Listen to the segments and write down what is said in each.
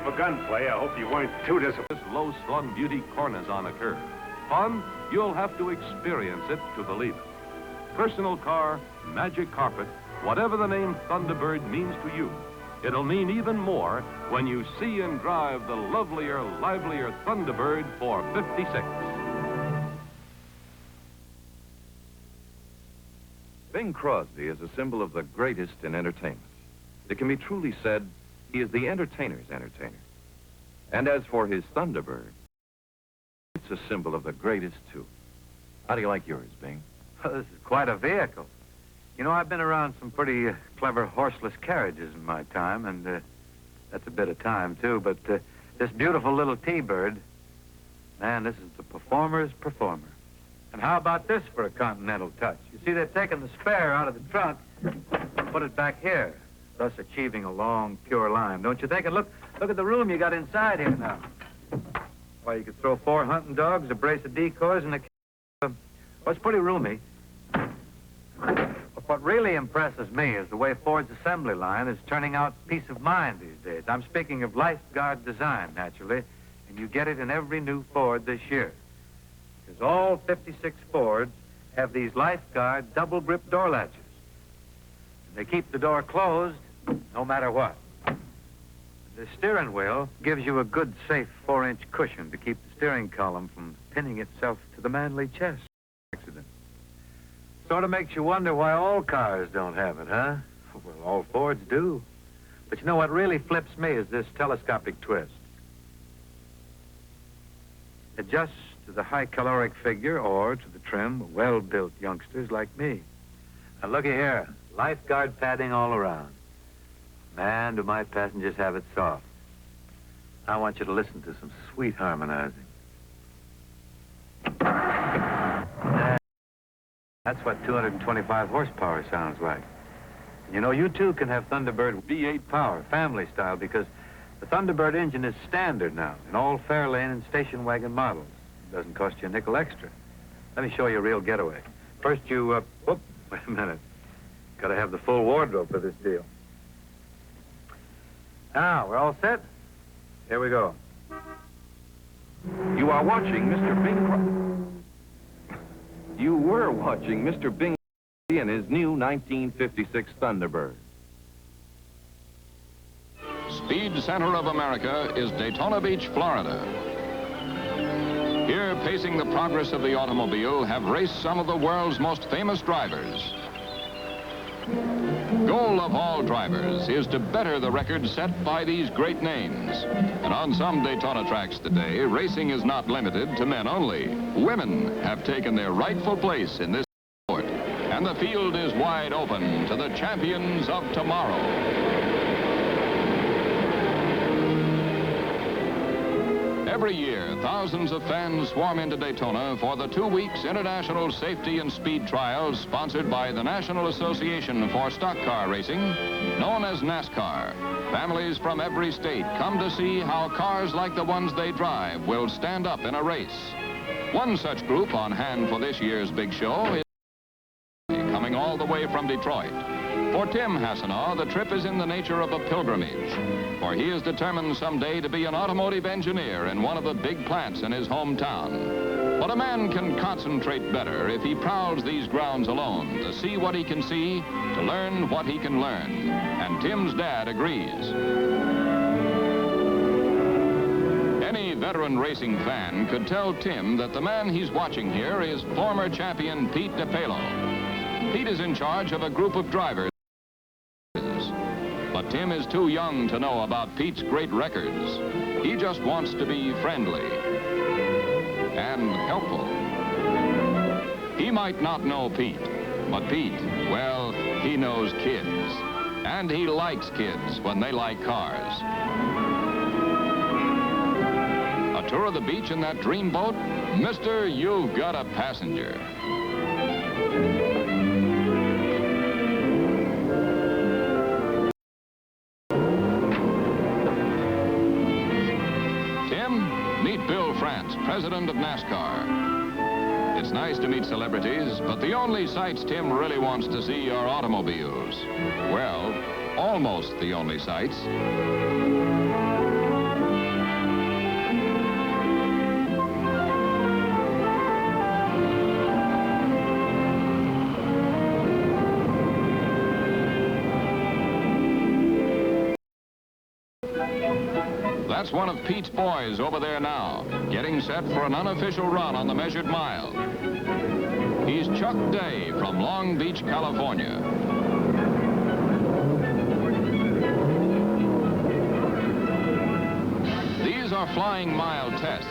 for gunplay. I hope you weren't too disappointed. This low-slung beauty corners on a curve. Fun? You'll have to experience it to believe it. Personal car, magic carpet, whatever the name Thunderbird means to you, it'll mean even more when you see and drive the lovelier, livelier Thunderbird for 56. Bing Crosby is a symbol of the greatest in entertainment. It can be truly said he is the entertainer's entertainer. And as for his Thunderbird, it's a symbol of the greatest, too. How do you like yours, Bing? Well, this is quite a vehicle. You know, I've been around some pretty clever horseless carriages in my time, and that's a bit of time, too. But this beautiful little T-Bird, man, this is the performer's performer. And how about this for a continental touch? You see, they've taken the spare out of the trunk and put it back here, thus achieving a long, pure line. Don't you think? And look at the room you got inside here now. Why, you could throw 4 hunting dogs, a brace of decoys, and well, it's pretty roomy. But what really impresses me is the way Ford's assembly line is turning out peace of mind these days. I'm speaking of lifeguard design, naturally, and you get it in every new Ford this year. Because all 56 Fords have these lifeguard double grip door latches. They keep the door closed no matter what. The steering wheel gives you a good, safe 4-inch cushion to keep the steering column from pinning itself to the manly chest. Accident. Sort of makes you wonder why all cars don't have it, huh? Well, all Fords do. But you know what really flips me is this telescopic twist. Adjusts to the high-caloric figure or to the trim, well-built youngsters like me. Now, looky here. Lifeguard padding all around. Man, do my passengers have it soft. I want you to listen to some sweet harmonizing. That's what 225 horsepower sounds like. You know, you too can have Thunderbird V8 power, family style, because the Thunderbird engine is standard now in all Fairlane and station wagon models. It doesn't cost you a nickel extra. Let me show you a real getaway. First you, whoop, wait a minute. Gotta have the full wardrobe for this deal. Now, we're all set? Here we go. You are watching Mr. Bing You were watching Mr. Bing and his new 1956 Thunderbird. Speed center of America is Daytona Beach, Florida. Here, pacing the progress of the automobile, have raced some of the world's most famous drivers. Goal of all drivers is to better the record set by these great names. And on some Daytona tracks today, racing is not limited to men only. Women have taken their rightful place in this sport, and the field is wide open to the champions of tomorrow. Every year, thousands of fans swarm into Daytona for the 2 weeks International Safety and Speed Trials sponsored by the National Association for Stock Car Racing, known as NASCAR. Families from every state come to see how cars like the ones they drive will stand up in a race. One such group on hand for this year's big show is coming all the way from Detroit. For Tim Hassenaw, the trip is in the nature of a pilgrimage, for he is determined someday to be an automotive engineer in one of the big plants in his hometown. But a man can concentrate better if he prowls these grounds alone, to see what he can see, to learn what he can learn. And Tim's dad agrees. Any veteran racing fan could tell Tim that the man he's watching here is former champion Pete DePalo. Pete is in charge of a group of drivers. But Tim is too young to know about Pete's great records. He just wants to be friendly and helpful. He might not know Pete, but Pete, well, he knows kids. And he likes kids when they like cars. A tour of the beach in that dreamboat? Mister, you've got a passenger. President of NASCAR. It's nice to meet celebrities, but the only sights Tim really wants to see are automobiles. Well, almost the only sights. That's one of Pete's boys over there now, getting set for an unofficial run on the measured mile. He's Chuck Day from Long Beach, California. These are flying mile tests.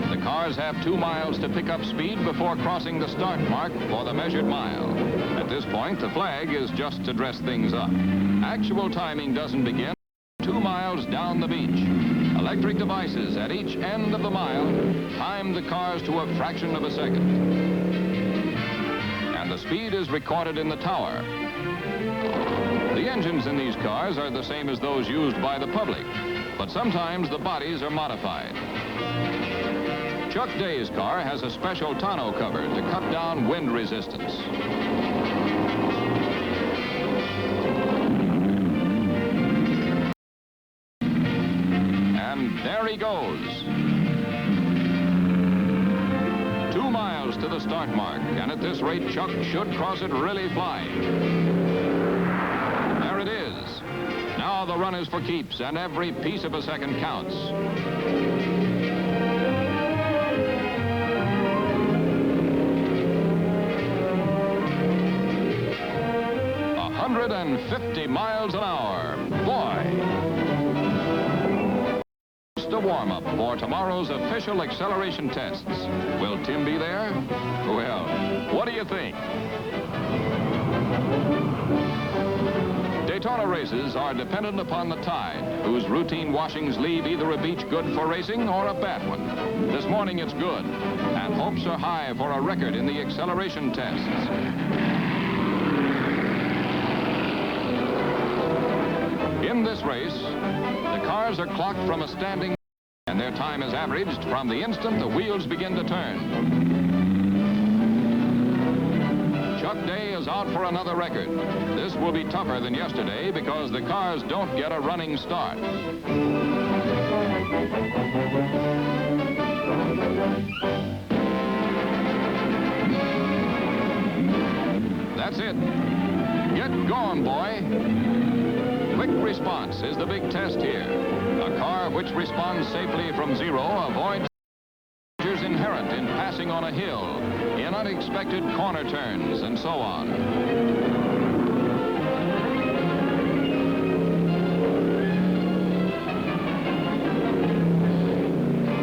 The cars have 2 miles to pick up speed before crossing the start mark for the measured mile. At this point, the flag is just to dress things up. Actual timing doesn't begin 2 miles down the beach. Electric devices at each end of the mile time the cars to a fraction of a second. And the speed is recorded in the tower. The engines in these cars are the same as those used by the public, but sometimes the bodies are modified. Chuck Day's car has a special tonneau cover to cut down wind resistance. And there he goes. 2 miles to the start mark, and at this rate, Chuck should cross it really flying. There it is. Now the run is for keeps, and every piece of a second counts. 150 miles an hour. Boy. Just a warm-up for tomorrow's official acceleration tests. Will Tim be there? Well, what do you think? Daytona races are dependent upon the tide, whose routine washings leave either a beach good for racing or a bad one. This morning it's good, and hopes are high for a record in the acceleration tests. In this race, the cars are clocked from a standing, and their time is averaged from the instant the wheels begin to turn. Chuck Day is out for another record. This will be tougher than yesterday because the cars don't get a running start. That's it. Get going, boy. Quick response is the big test here. A car which responds safely from zero avoids dangers inherent in passing on a hill, in unexpected corner turns, and so on.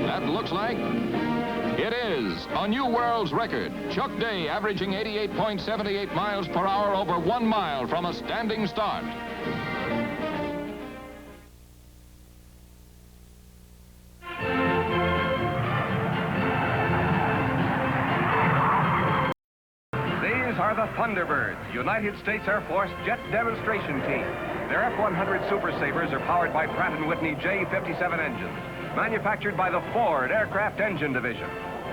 That looks like it is a new world's record. Chuck Day averaging 88.78 miles per hour over 1 mile from a standing start. Are the Thunderbirds, United States Air Force jet demonstration team. Their F-100 Super Sabres are powered by Pratt & Whitney J57 engines, manufactured by the Ford Aircraft Engine Division.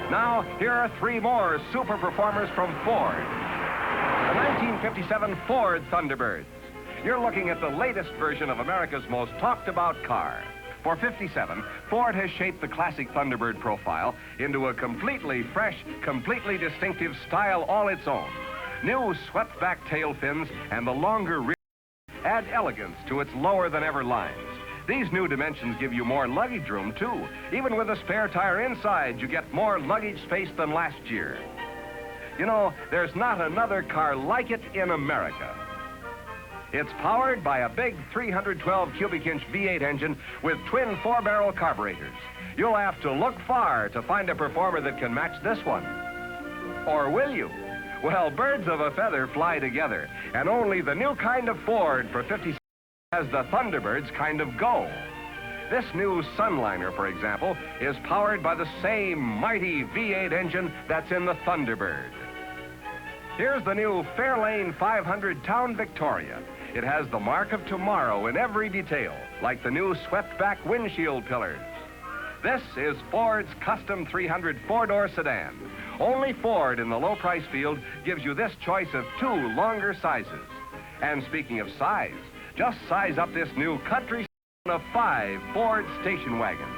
Now, here are 3 more super performers from Ford. The 1957 Ford Thunderbirds. You're looking at the latest version of America's most talked about car. For 57, Ford has shaped the classic Thunderbird profile into a completely fresh, completely distinctive style all its own. New swept-back tail fins and the longer rear add elegance to its lower-than-ever lines. These new dimensions give you more luggage room, too. Even with a spare tire inside, you get more luggage space than last year. You know, there's not another car like it in America. It's powered by a big 312 cubic inch V8 engine with twin 4-barrel carburetors. You'll have to look far to find a performer that can match this one. Or will you? Well, birds of a feather fly together, and only the new kind of Ford for 57 has the Thunderbird's kind of go. This new Sunliner, for example, is powered by the same mighty V8 engine that's in the Thunderbird. Here's the new Fairlane 500 Town Victoria. It has the mark of tomorrow in every detail, like the new swept-back windshield pillars. This is Ford's custom 300 4-door sedan. Only Ford in the low-price field gives you this choice of 2 longer sizes. And speaking of size, just size up this new country of 5 Ford station wagons.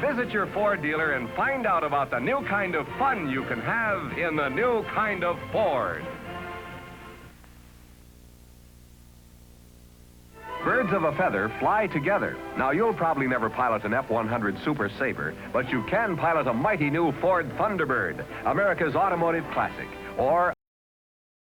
Visit your Ford dealer and find out about the new kind of fun you can have in the new kind of Ford. birds of a feather fly together. Now, you'll probably never pilot an F-100 Super Sabre, but you can pilot a mighty new Ford Thunderbird, America's automotive classic, or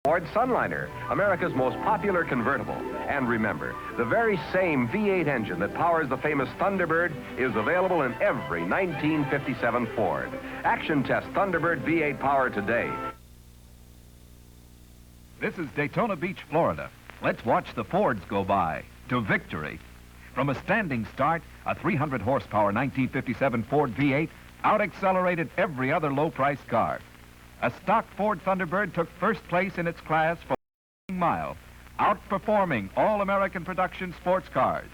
Ford Sunliner, America's most popular convertible. And remember, the very same V8 engine that powers the famous Thunderbird is available in every 1957 Ford. Action test Thunderbird V8 power today. This is Daytona Beach, Florida. Let's watch the Fords go by to victory. From a standing start, a 300 horsepower 1957 Ford V8 out-accelerated every other low-priced car. A stock Ford Thunderbird took first place in its class for the mile, outperforming all American production sports cars.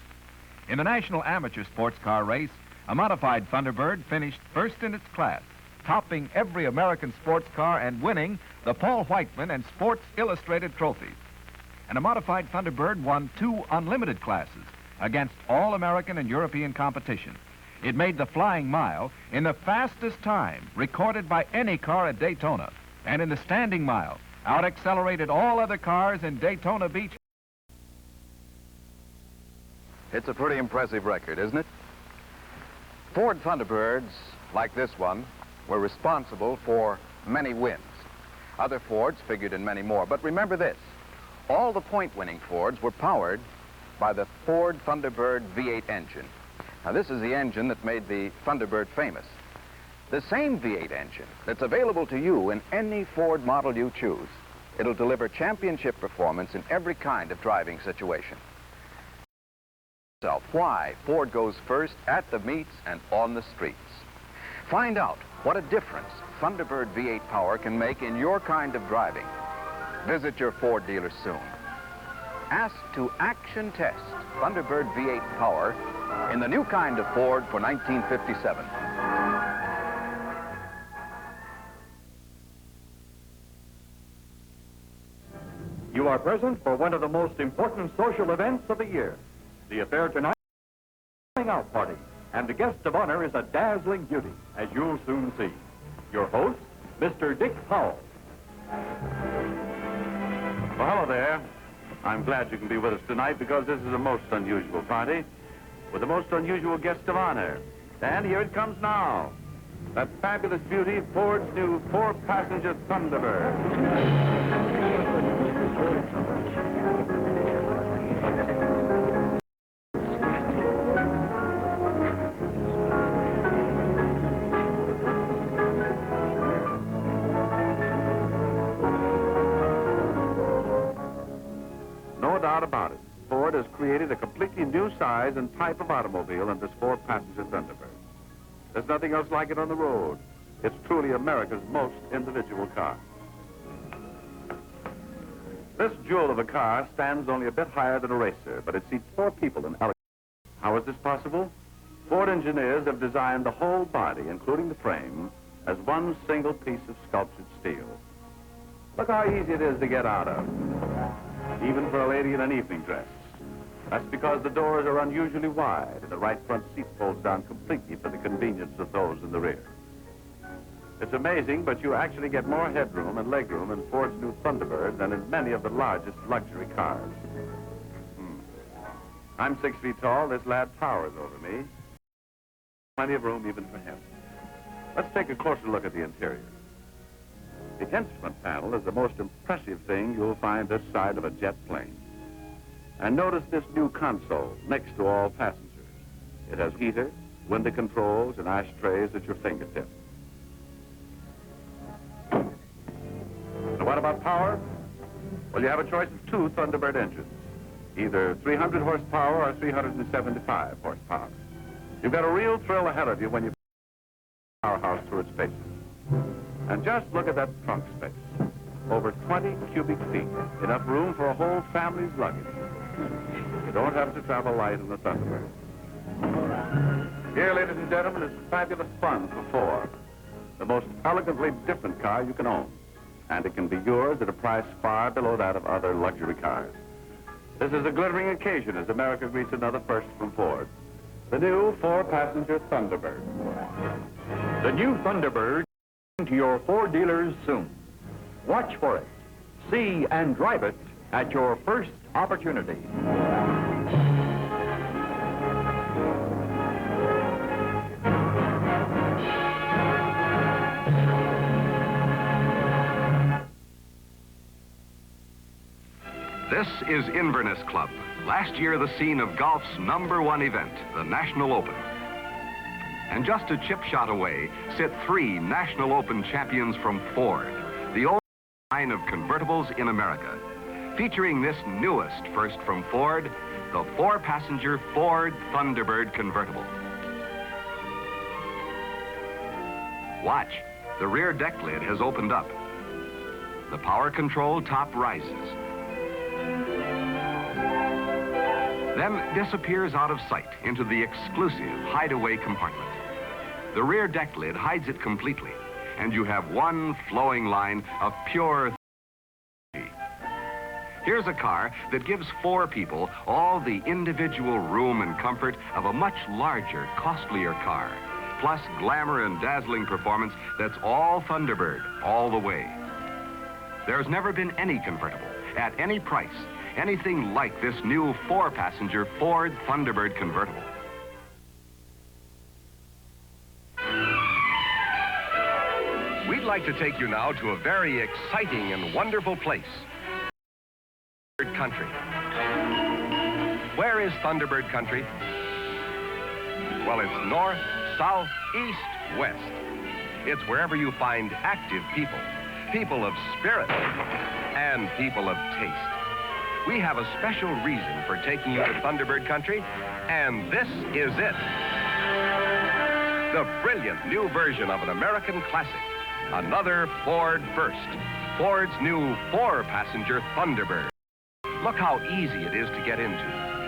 In the National Amateur Sports Car Race, a modified Thunderbird finished first in its class, topping every American sports car and winning the Paul Whiteman and Sports Illustrated trophies. And a modified Thunderbird won 2 unlimited classes against all American and European competition. It made the flying mile in the fastest time recorded by any car at Daytona, and in the standing mile, out-accelerated all other cars in Daytona Beach. It's a pretty impressive record, isn't it? Ford Thunderbirds, like this one, were responsible for many wins. Other Fords figured in many more, but remember this. All the point-winning Fords were powered by the Ford Thunderbird V8 engine. Now, this is the engine that made the Thunderbird famous. The same V8 engine that's available to you in any Ford model you choose. It'll deliver championship performance in every kind of driving situation. So, why Ford goes first at the meets and on the streets. Find out what a difference Thunderbird V8 power can make in your kind of driving. Visit your Ford dealer soon. Ask to action test Thunderbird V8 power in the new kind of Ford for 1957. You are present for one of the most important social events of the year. The affair tonight is a going out party, and the guest of honor is a dazzling beauty, as you'll soon see. Your host, Mr. Dick Powell. Well, hello there. I'm glad you can be with us tonight because this is a most unusual party with the most unusual guest of honor. And here it comes now. That fabulous beauty, Ford's new 4-passenger Thunderbird. No doubt about it. Ford has created a completely new size and type of automobile in this 4-passenger Thunderbird. There's nothing else like it on the road. It's truly America's most individual car. This jewel of a car stands only a bit higher than a racer, but it seats 4 people in elegance. How is this possible? Ford engineers have designed the whole body, including the frame, as one single piece of sculptured steel. Look how easy it is to get out of, even for a lady in an evening dress. That's because the doors are unusually wide and the right front seat folds down completely for the convenience of those in the rear. It's amazing, but you actually get more headroom and legroom in Ford's new Thunderbird than in many of the largest luxury cars. I'm 6 feet tall. This lad towers over me. Plenty of room even for him. Let's take a closer look at the interior. The instrument panel is the most impressive thing you'll find this side of a jet plane. And notice this new console next to all passengers. It has heater, window controls, and ashtrays at your fingertips. And what about power? Well, you have a choice of 2 Thunderbird engines, either 300 horsepower or 375 horsepower. You've got a real thrill ahead of you when you powerhouse through its paces. And just look at that trunk space. Over 20 cubic feet, enough room for a whole family's luggage. You don't have to travel light in the Thunderbird. Here, ladies and gentlemen, is fabulous fun for 4. The most elegantly different car you can own. And it can be yours at a price far below that of other luxury cars. This is a glittering occasion as America greets another first from Ford. The new 4-passenger Thunderbird. The new Thunderbird to your Ford dealers soon. Watch for it. See and drive it at your first opportunity. This is Inverness Club, last year the scene of golf's #1 event, the National Open. And just a chip shot away sit 3 National Open champions from Ford, the old line of convertibles in America, featuring this newest first from Ford, the 4-passenger Ford Thunderbird convertible. Watch, the rear deck lid has opened up. The power control top rises, then disappears out of sight into the exclusive hideaway compartment. The rear deck lid hides it completely, and you have one flowing line of pure energy. Here's a car that gives 4 people all the individual room and comfort of a much larger, costlier car, plus glamour and dazzling performance that's all Thunderbird, all the way. There's never been any convertible, at any price, anything like this new 4-passenger Ford Thunderbird convertible. We'd like to take you now to a very exciting and wonderful place, Thunderbird Country. Where is Thunderbird Country? Well, it's north, south, east, west. It's wherever you find active people, people of spirit, and people of taste. We have a special reason for taking you to Thunderbird Country, and this is it. The brilliant new version of an American classic, another Ford first, Ford's new 4-passenger Thunderbird. Look how easy it is to get into.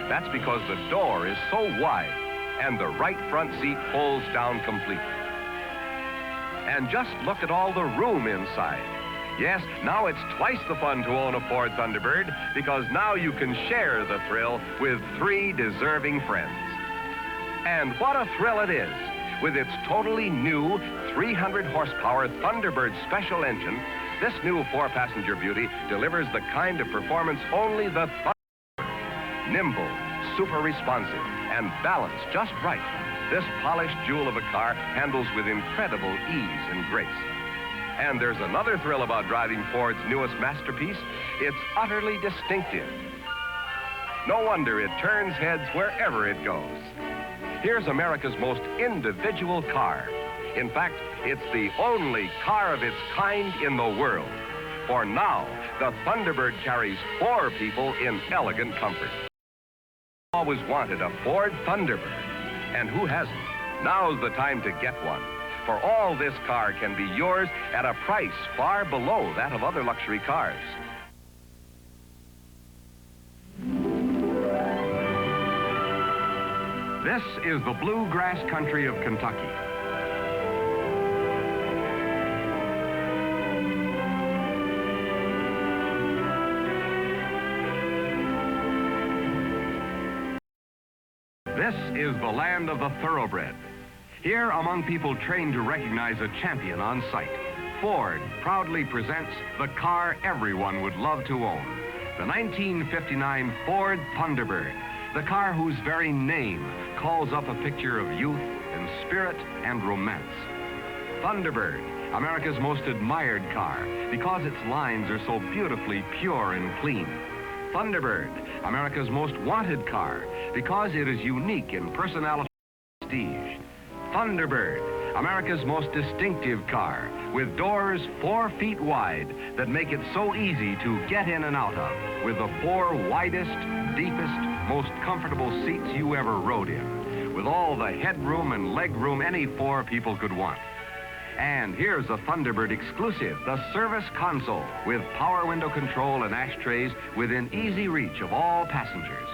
That's because the door is so wide, and the right front seat folds down completely. And just look at all the room inside. Yes, now it's twice the fun to own a Ford Thunderbird, because now you can share the thrill with 3 deserving friends. And what a thrill it is! With its totally new 300-horsepower Thunderbird special engine, this new 4-passenger beauty delivers the kind of performance only the Thunderbird. Nimble, super responsive, and balanced just right, this polished jewel of a car handles with incredible ease and grace. And there's another thrill about driving Ford's newest masterpiece. It's utterly distinctive. No wonder it turns heads wherever it goes. Here's America's most individual car. In fact, it's the only car of its kind in the world. For now, the Thunderbird carries 4 people in elegant comfort. Always wanted a Ford Thunderbird. And who hasn't? Now's the time to get one. For all this car can be yours at a price far below that of other luxury cars. This is the bluegrass country of Kentucky. This is the land of the thoroughbred. Here, among people trained to recognize a champion on sight, Ford proudly presents the car everyone would love to own, the 1959 Ford Thunderbird, the car whose very name calls up a picture of youth and spirit and romance. Thunderbird, America's most admired car because its lines are so beautifully pure and clean. Thunderbird, America's most wanted car because it is unique in personality and prestige. Thunderbird, America's most distinctive car, with doors 4 feet wide that make it so easy to get in and out of, with the 4 widest, deepest, most comfortable seats you ever rode in, with all the headroom and legroom any 4 people could want. And here's a Thunderbird exclusive, the service console, with power window control and ashtrays within easy reach of all passengers.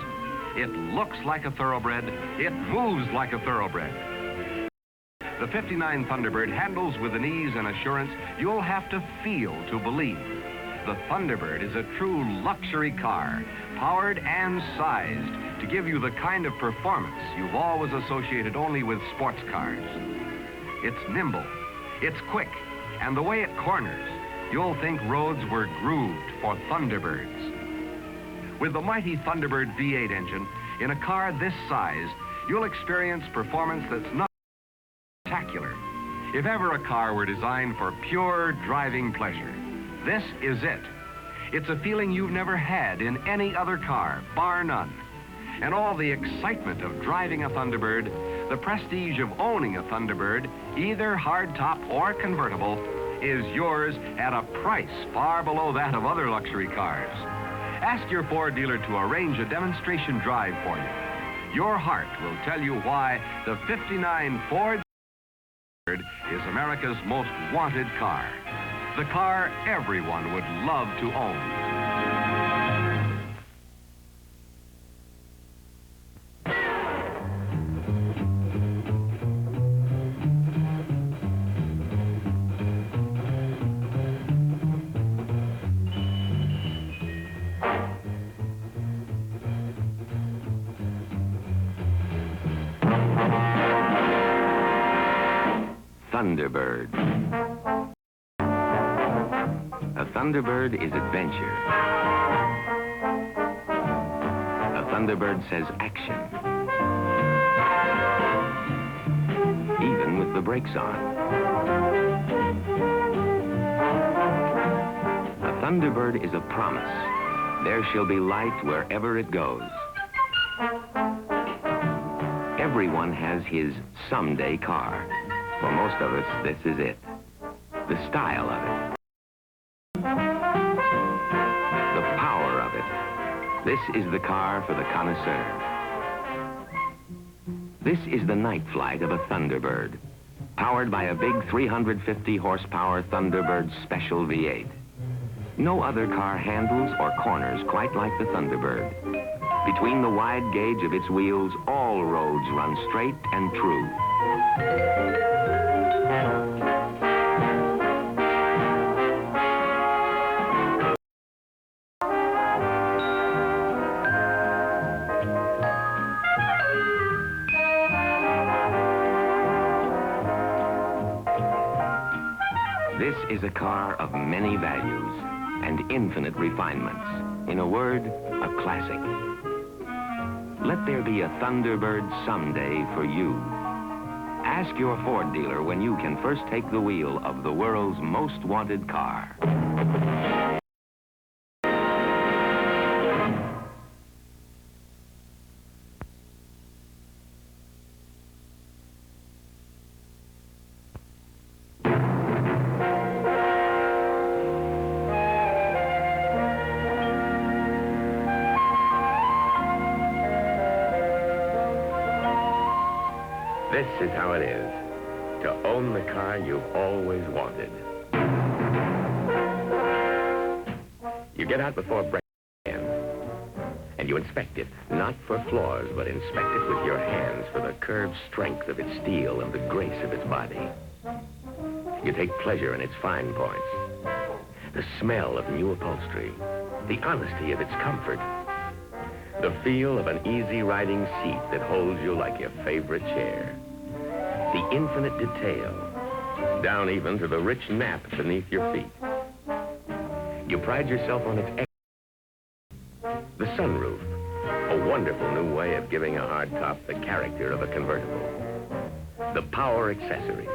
It looks like a thoroughbred, it moves like a thoroughbred. The 59 Thunderbird handles with an ease and assurance you'll have to feel to believe. The Thunderbird is a true luxury car, powered and sized to give you the kind of performance you've always associated only with sports cars. It's nimble, it's quick, and the way it corners, you'll think roads were grooved for Thunderbirds. With the mighty Thunderbird V8 engine, in a car this size, you'll experience performance that's not spectacular. If ever a car were designed for pure driving pleasure, this is it. It's a feeling you've never had in any other car, bar none. And all the excitement of driving a Thunderbird, the prestige of owning a Thunderbird, either hardtop or convertible, is yours at a price far below that of other luxury cars. Ask your Ford dealer to arrange a demonstration drive for you. Your heart will tell you why the '59 Ford is America's most wanted car. The car everyone would love to own. Thunderbird. A Thunderbird is adventure. A Thunderbird says action. Even with the brakes on. A Thunderbird is a promise. There shall be light wherever it goes. Everyone has his someday car. For most of us, this is it. The style of it. The power of it. This is the car for the connoisseur. This is the night flight of a Thunderbird, powered by a big 350 horsepower Thunderbird Special V8. No other car handles or corners quite like the Thunderbird. Between the wide gauge of its wheels, all roads run straight and true. This is a car of many values and infinite refinements. In a word, a classic. Let there be a Thunderbird someday for you. Ask your Ford dealer when you can first take the wheel of the world's most wanted car. This is how it is to own the car you've always wanted. You get out before break and you inspect it, not for flaws, but inspect it with your hands for the curved strength of its steel and the grace of its body. You take pleasure in its fine points, the smell of new upholstery, the honesty of its comfort, the feel of an easy riding seat that holds you like your favorite chair. The infinite detail, down even to the rich nap beneath your feet. You pride yourself on its the sunroof, a wonderful new way of giving a hardtop the character of a convertible. The power accessories.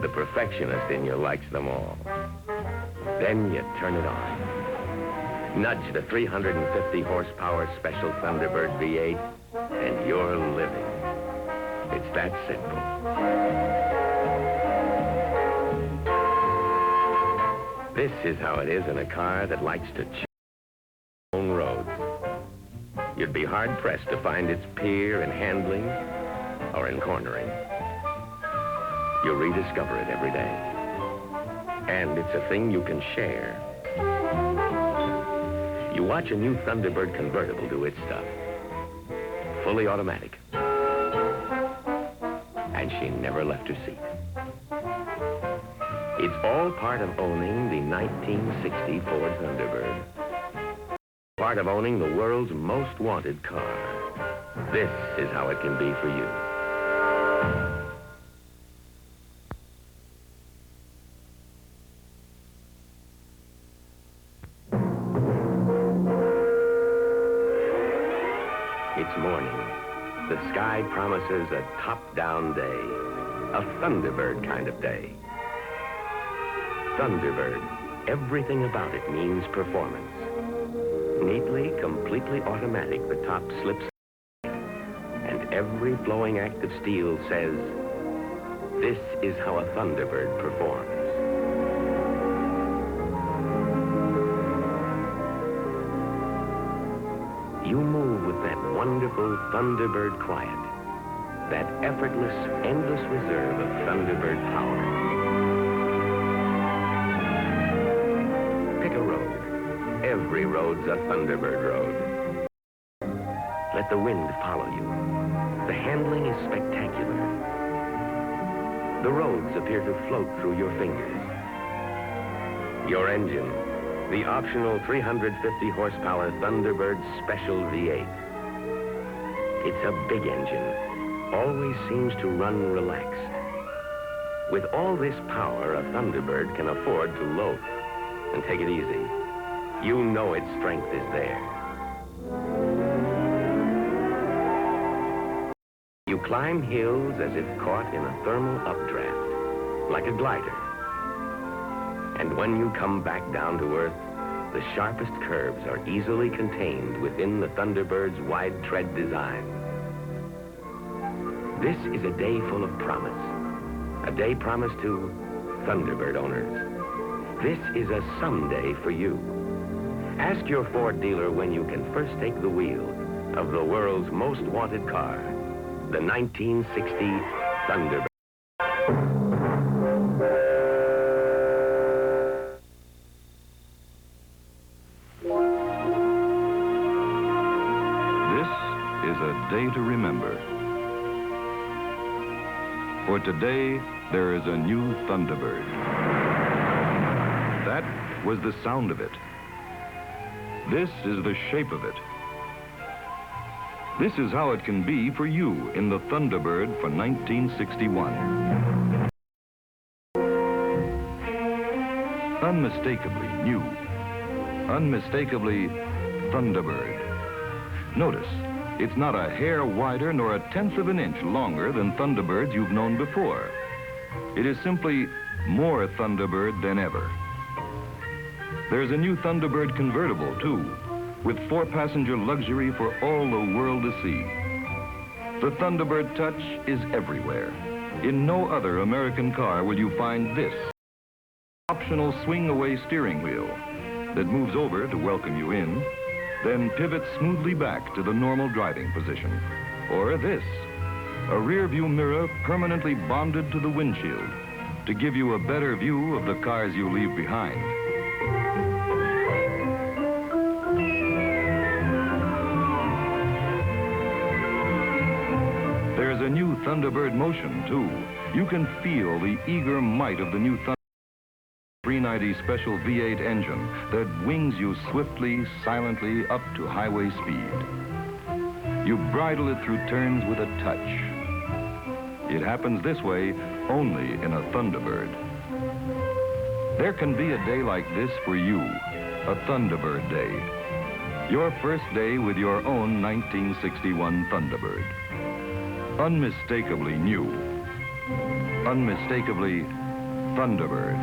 The perfectionist in you likes them all. Then you turn it on. Nudge the 350 horsepower Special Thunderbird V8, and you're living. It's that simple. This is how it is in a car that likes to choose its own roads. You'd be hard-pressed to find its peer in handling or in cornering. You rediscover it every day. And it's a thing you can share. You watch a new Thunderbird convertible do its stuff. Fully automatic. And she never left her seat. It's all part of owning the 1960 Ford Thunderbird. Part of owning the world's most wanted car. This is how it can be for you. It's morning. The sky promises a top-down day. A Thunderbird kind of day. Thunderbird, everything about it means performance. Neatly, completely automatic, the top slips, and every flowing act of steel says, this is how a Thunderbird performs. You move with that wonderful Thunderbird quiet, that effortless, endless reserve of Thunderbird power. Pick a road. Every road's a Thunderbird road. Let the wind follow you. The handling is spectacular. The roads appear to float through your fingers. Your engine, the optional 350 horsepower Thunderbird Special V8. It's a big engine, always seems to run relaxed. With all this power, a Thunderbird can afford to loaf and take it easy. You know its strength is there. You climb hills as if caught in a thermal updraft, like a glider. And when you come back down to earth, the sharpest curves are easily contained within the Thunderbird's wide tread design. This is a day full of promise, a day promised to Thunderbird owners. This is a someday for you. Ask your Ford dealer when you can first take the wheel of the world's most wanted car, the 1960 Thunderbird. This is a day to remember. For today, there is a new Thunderbird. That was the sound of it. This is the shape of it. This is how it can be for you in the Thunderbird for 1961. Unmistakably new. Unmistakably Thunderbird. Notice, it's not a hair wider nor a tenth of an inch longer than Thunderbirds you've known before. It is simply more Thunderbird than ever. There's a new Thunderbird convertible, too, with 4-passenger luxury for all the world to see. The Thunderbird touch is everywhere. In no other American car will you find this optional swing-away steering wheel that moves over to welcome you in, then pivots smoothly back to the normal driving position. Or this, a rear-view mirror permanently bonded to the windshield to give you a better view of the cars you leave behind. There's a new Thunderbird motion, too. You can feel the eager might of the new Thunderbird 390 Special V8 engine that wings you swiftly, silently up to highway speed. You bridle it through turns with a touch. It happens this way only in a Thunderbird. There can be a day like this for you, a Thunderbird day. Your first day with your own 1961 Thunderbird. Unmistakably new. Unmistakably Thunderbird.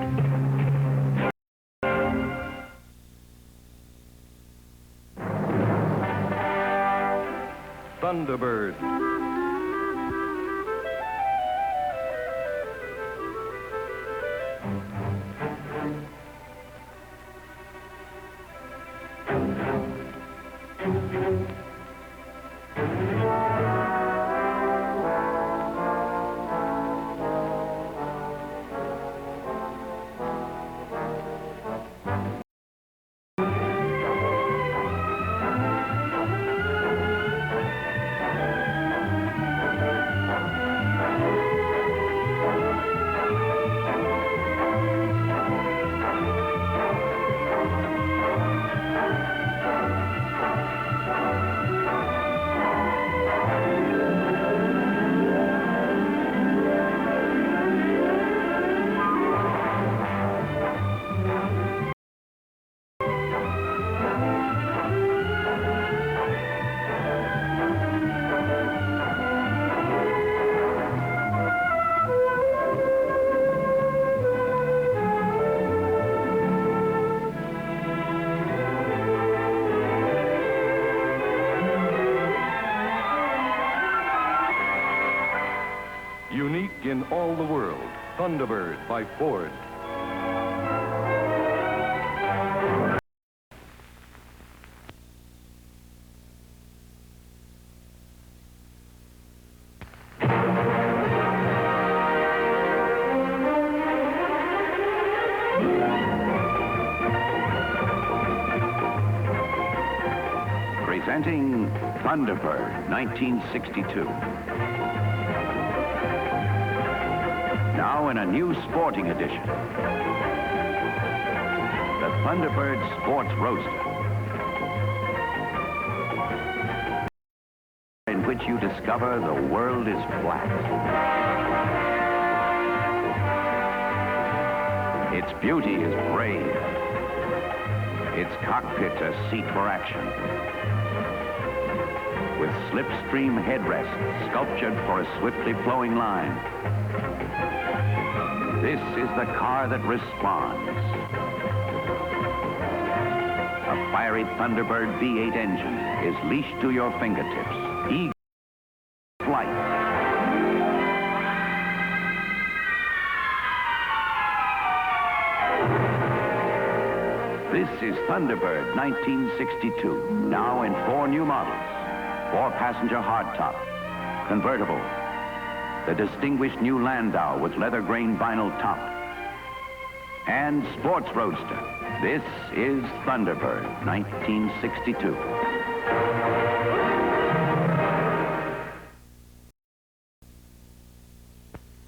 Thunderbird. Unique in all the world, Thunderbird by Ford. Presenting Thunderbird, 1962. Now in a new sporting edition. The Thunderbird Sports Roadster. In which you discover the world is flat. Its beauty is brave. Its cockpit a seat for action. With slipstream headrests sculptured for a swiftly flowing line. This is the car that responds. A fiery Thunderbird V8 engine is leashed to your fingertips. Eager flight. This is Thunderbird 1962, now in 4 new models. 4-passenger hardtop, convertible, the distinguished new Landau with leather grain vinyl top, and sports roadster. This is Thunderbird 1962.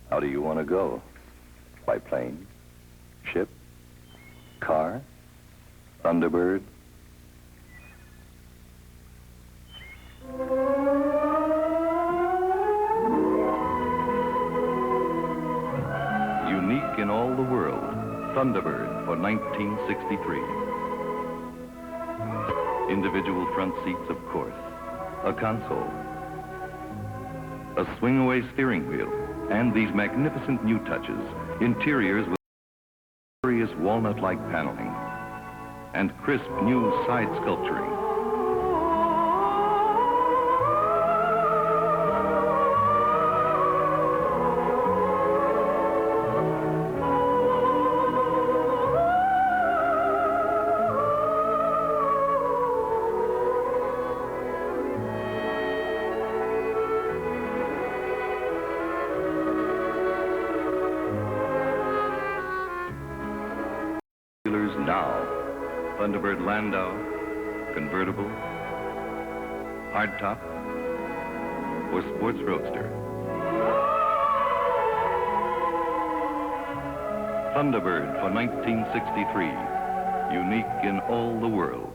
How do you want to go? By plane? Ship? Car? Thunderbird? Unique in all the world, Thunderbird for 1963. Individual front seats, of course. A console. A swing-away steering wheel. And these magnificent new touches. Interiors with glorious walnut-like paneling. And crisp new side sculpturing. Now, Thunderbird Landau, convertible, hardtop, or sports roadster. Thunderbird for 1963, unique in all the world.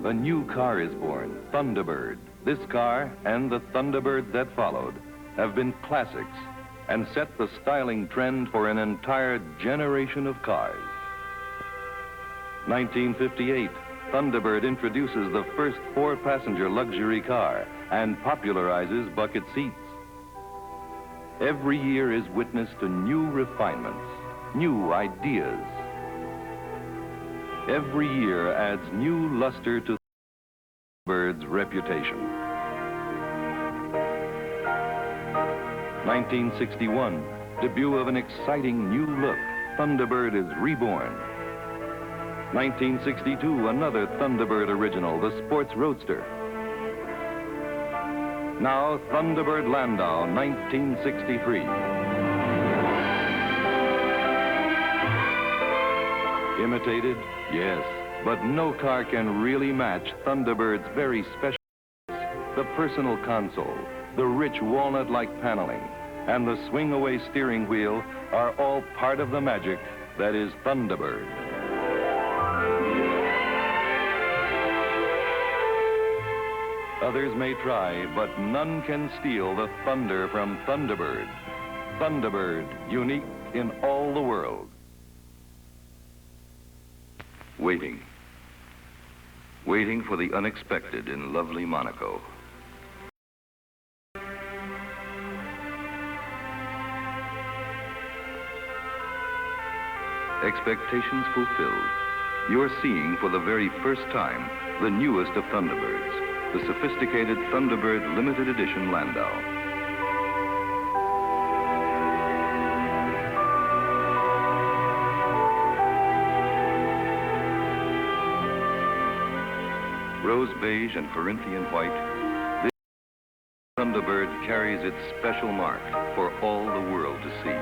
A new car is born, Thunderbird. This car and the Thunderbird that followed have been classics and set the styling trend for an entire generation of cars. 1958, Thunderbird introduces the first 4-passenger luxury car and popularizes bucket seats. Every year is witness to new refinements, new ideas. Every year adds new luster to Thunderbird's reputation. 1961, debut of an exciting new look. Thunderbird is reborn. 1962, another Thunderbird original, the sports roadster. Now, Thunderbird Landau, 1963. Imitated? Yes, but no car can really match Thunderbird's very special. The personal console, the rich walnut-like paneling, and the swing-away steering wheel are all part of the magic that is Thunderbird. Others may try, but none can steal the thunder from Thunderbird. Thunderbird, unique in all the world. Waiting. Waiting for the unexpected in lovely Monaco. expectations fulfilled. You're seeing for the very first time the newest of Thunderbirds, the sophisticated Thunderbird limited edition Landau. Rose beige and Corinthian white, this Thunderbird carries its special mark for all the world to see.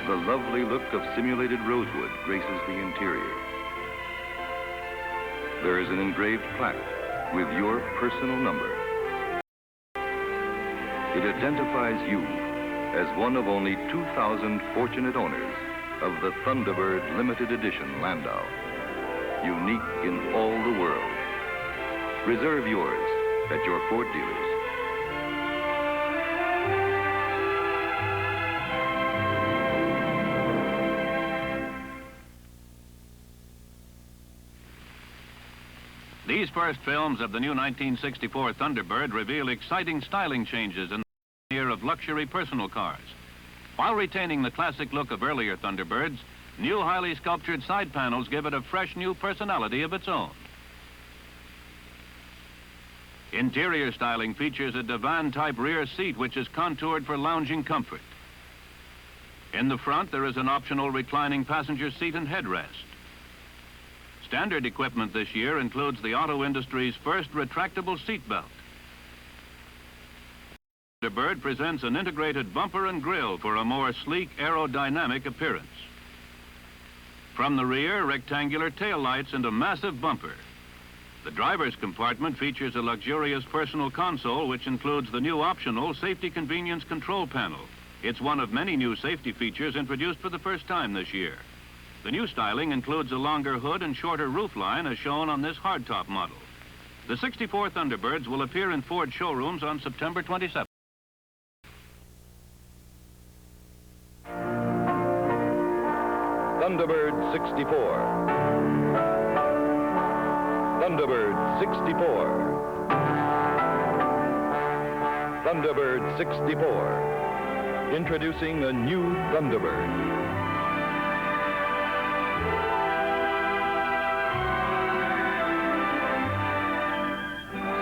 The lovely look of simulated rosewood graces the interior. There is an engraved plaque with your personal number. It identifies you as one of only 2,000 fortunate owners of the Thunderbird limited edition Landau, unique in all the world. Reserve yours at your Ford dealers. These first films of the new 1964 Thunderbird reveal exciting styling changes in the era of luxury personal cars. While retaining the classic look of earlier Thunderbirds, new highly sculptured side panels give it a fresh new personality of its own. Interior styling features a divan-type rear seat which is contoured for lounging comfort. In the front, there is an optional reclining passenger seat and headrest. Standard equipment this year includes the auto industry's first retractable seat belt. Thunderbird presents an integrated bumper and grille for a more sleek aerodynamic appearance. From the rear, rectangular taillights and a massive bumper. The driver's compartment features a luxurious personal console which includes the new optional safety convenience control panel. It's one of many new safety features introduced for the first time this year. The new styling includes a longer hood and shorter roofline as shown on this hardtop model. The 64 Thunderbirds will appear in Ford showrooms on September 27th. Thunderbird 64. Thunderbird 64. Thunderbird 64. Introducing a new Thunderbird.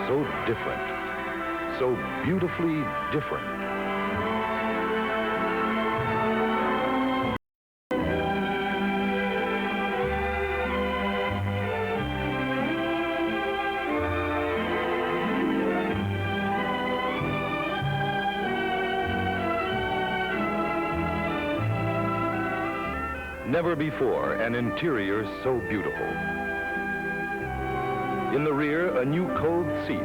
So different, so beautifully different. Never before an interior so beautiful. In the rear, a new cove seat.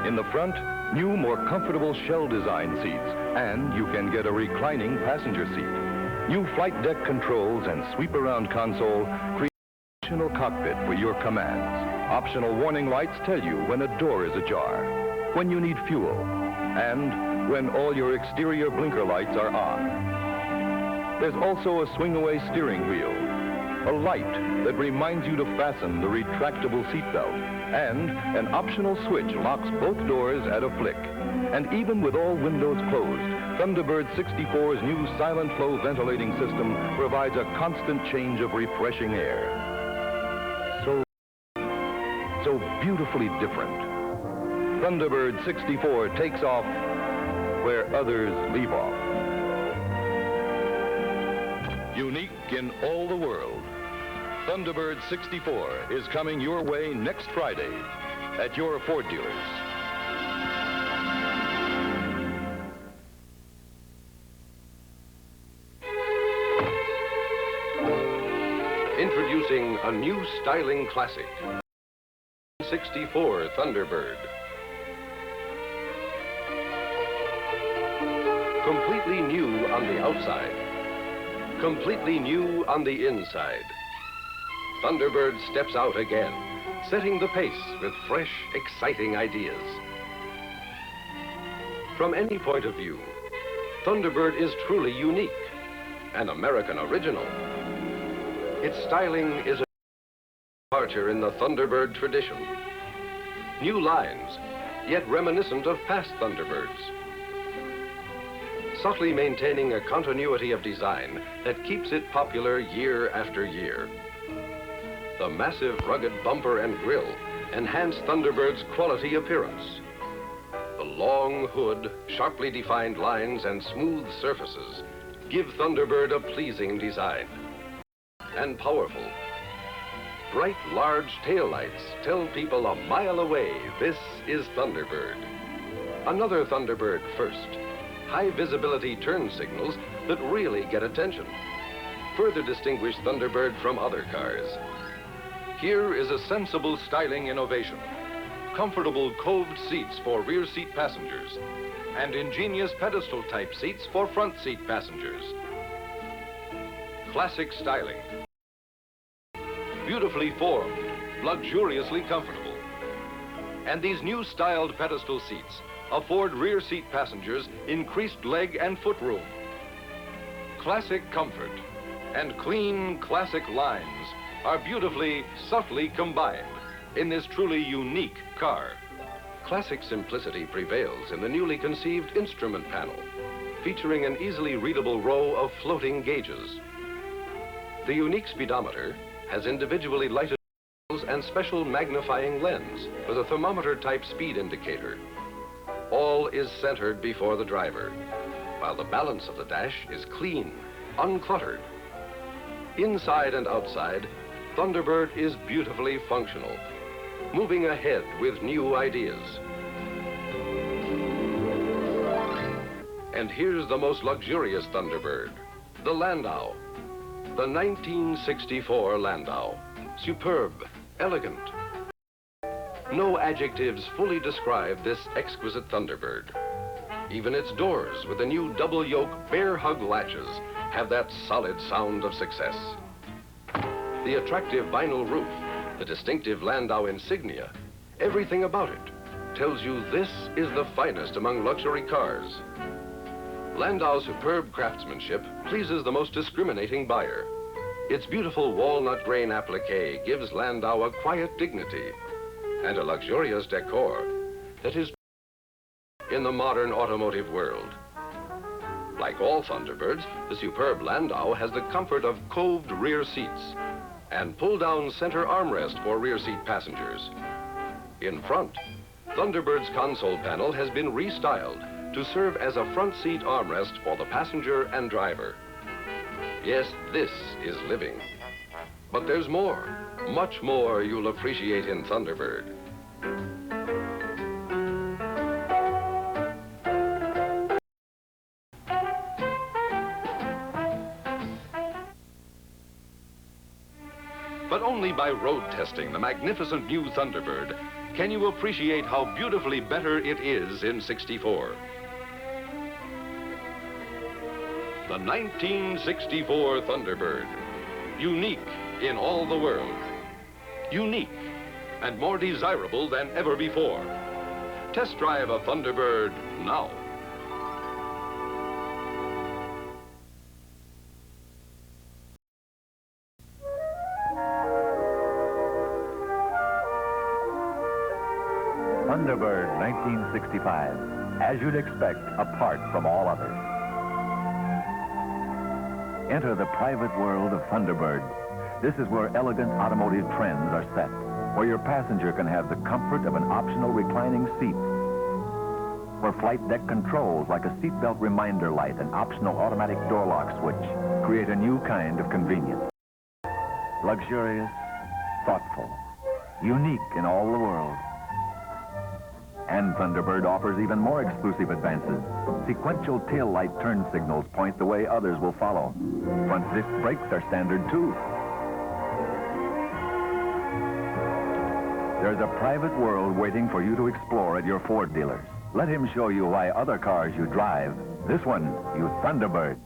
In the front, new, more comfortable shell design seats, and you can get a reclining passenger seat. New flight deck controls and sweep around console create an optional cockpit for your commands. Optional warning lights tell you when a door is ajar, when you need fuel, and when all your exterior blinker lights are on. There's also a swing-away steering wheel, a light that reminds you to fasten the retractable seatbelt, and an optional switch locks both doors at a flick. And even with all windows closed, Thunderbird 64's new silent flow ventilating system provides a constant change of refreshing air. So beautifully different. Thunderbird 64 takes off where others leave off. Unique in all the world, Thunderbird 64 is coming your way next Friday at your Ford dealers. Introducing a new styling classic, 64 Thunderbird. Completely new on the outside. Completely new on the inside. Thunderbird steps out again, setting the pace with fresh, exciting ideas. From any point of view, Thunderbird is truly unique, an American original. Its styling is a departure in the Thunderbird tradition. New lines, yet reminiscent of past Thunderbirds. Subtly maintaining a continuity of design that keeps it popular year after year. The massive rugged bumper and grille enhance Thunderbird's quality appearance. The long hood, sharply defined lines and smooth surfaces give Thunderbird a pleasing design. And powerful. Bright, large taillights tell people a mile away this is Thunderbird. Another Thunderbird first. High visibility turn signals that really get attention. Further distinguish Thunderbird from other cars. Here is a sensible styling innovation. Comfortable coved seats for rear seat passengers and ingenious pedestal type seats for front seat passengers. Classic styling. Beautifully formed, luxuriously comfortable. And these new styled pedestal seats afford rear seat passengers increased leg and foot room. Classic comfort and clean classic lines are beautifully, subtly combined in this truly unique car. Classic simplicity prevails in the newly conceived instrument panel, featuring an easily readable row of floating gauges. The unique speedometer has individually lighted and special magnifying lens with a thermometer-type speed indicator. All is centered before the driver, while the balance of the dash is clean, uncluttered. Inside and outside, Thunderbird is beautifully functional, moving ahead with new ideas. And here's the most luxurious Thunderbird, the Landau. The 1964 Landau. Superb, elegant. No adjectives fully describe this exquisite Thunderbird. Even its doors with the new double yoke bear hug latches have that solid sound of success. The attractive vinyl roof, the distinctive Landau insignia, everything about it tells you this is the finest among luxury cars. Landau's superb craftsmanship pleases the most discriminating buyer. Its beautiful walnut grain applique gives Landau a quiet dignity and a luxurious decor that is in the modern automotive world. Like all Thunderbirds, the superb Landau has the comfort of coved rear seats and pull-down center armrest for rear seat passengers. In front, Thunderbird's console panel has been restyled to serve as a front seat armrest for the passenger and driver. Yes, this is living. But there's more, much more you'll appreciate in Thunderbird. But only by road testing the magnificent new Thunderbird can you appreciate how beautifully better it is in '64. The 1964 Thunderbird, unique in all the world. Unique and more desirable than ever before. Test drive a Thunderbird now. Thunderbird 1965, as you'd expect, apart from all others. Enter the private world of Thunderbird. This is where elegant automotive trends are set, where your passenger can have the comfort of an optional reclining seat, where flight deck controls like a seatbelt reminder light and optional automatic door lock switch create a new kind of convenience. Luxurious, thoughtful, unique in all the world. And Thunderbird offers even more exclusive advances. Sequential tail light turn signals point the way others will follow. Front disc brakes are standard too. There's a private world waiting for you to explore at your Ford dealers. Let him show you why other cars you drive, this one, you Thunderbird.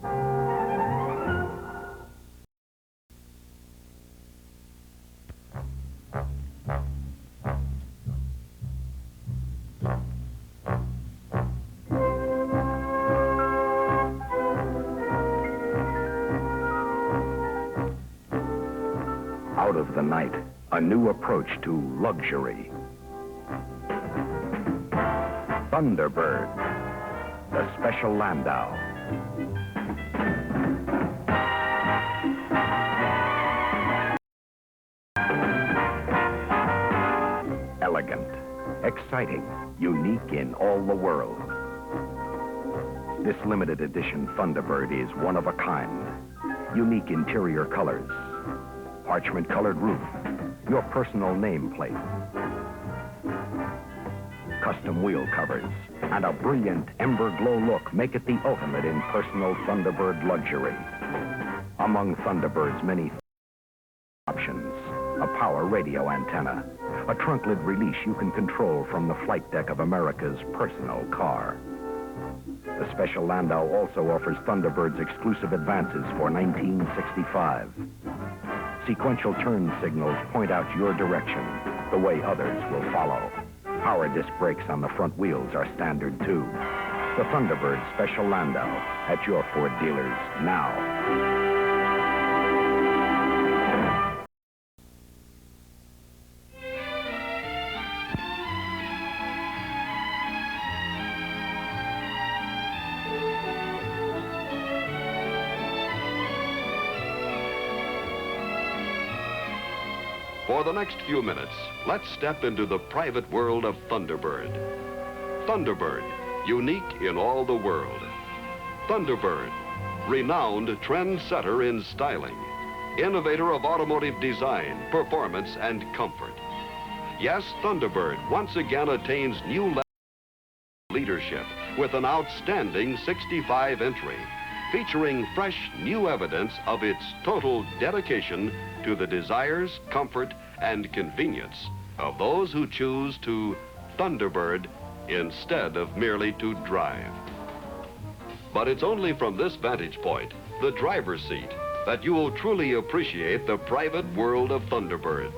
of the night, a new approach to luxury. Thunderbird, the special Landau. Elegant, exciting, unique in all the world. This limited edition Thunderbird is one of a kind. Unique interior colors, parchment-colored roof, your personal nameplate, custom wheel covers, and a brilliant ember glow look make it the ultimate in personal Thunderbird luxury. Among Thunderbird's many options, a power radio antenna, a trunk lid release you can control from the flight deck of America's personal car. The special Landau also offers Thunderbird's exclusive advances for 1965. Sequential turn signals point out your direction, the way others will follow. Power disc brakes on the front wheels are standard too. The Thunderbird special Landau at your Ford dealers now. For the next few minutes, let's step into the private world of Thunderbird. Thunderbird, unique in all the world. Thunderbird, renowned trendsetter in styling, innovator of automotive design, performance, and comfort. Yes, Thunderbird once again attains new level of leadership with an outstanding 65 entry, featuring fresh new evidence of its total dedication to the desires, comfort, and convenience of those who choose to Thunderbird instead of merely to drive. But it's only from this vantage point, the driver's seat, that you will truly appreciate the private world of Thunderbird.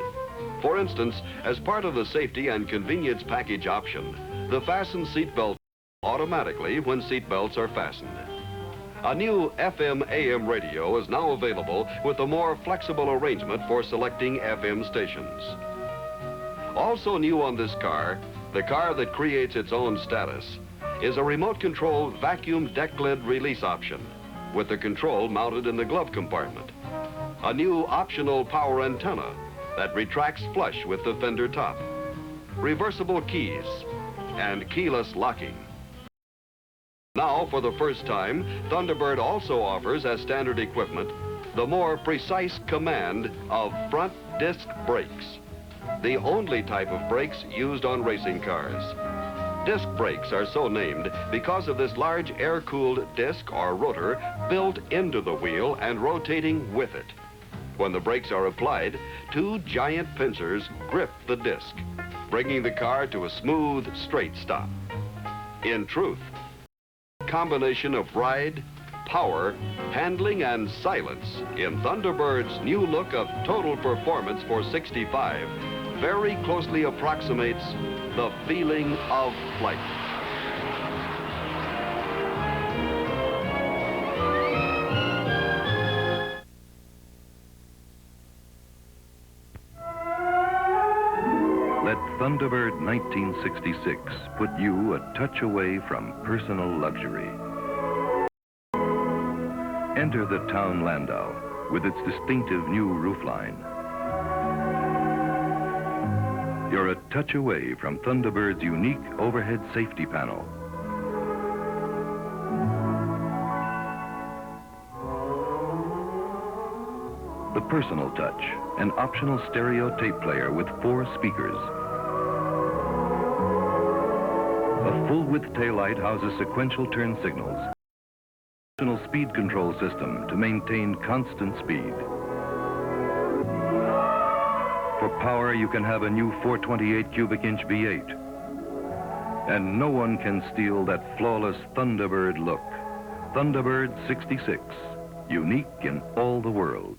For instance, as part of the safety and convenience package option, the fasten seatbelt automatically when seatbelts are fastened. A new FM/AM radio is now available with a more flexible arrangement for selecting FM stations. Also new on this car, the car that creates its own status, is a remote-controlled vacuum deck lid release option with the control mounted in the glove compartment. A new optional power antenna that retracts flush with the fender top. Reversible keys and keyless locking. Now, for the first time, Thunderbird also offers as standard equipment the more precise command of front disc brakes, the only type of brakes used on racing cars. Disc brakes are so named because of this large air-cooled disc or rotor built into the wheel and rotating with it. When the brakes are applied, two giant pincers grip the disc, bringing the car to a smooth, straight stop. In truth, combination of ride, power, handling, and silence in Thunderbird's new look of total performance for 65 very closely approximates the feeling of flight. Let Thunderbird 1966 put you a touch away from personal luxury. Enter the town Landau with its distinctive new roofline. You're a touch away from Thunderbird's unique overhead safety panel. The personal touch, an optional stereo tape player with 4 speakers. A full-width taillight houses sequential turn signals. Optional speed control system to maintain constant speed. For power, you can have a new 428 cubic inch V8. And no one can steal that flawless Thunderbird look. Thunderbird 66, unique in all the world.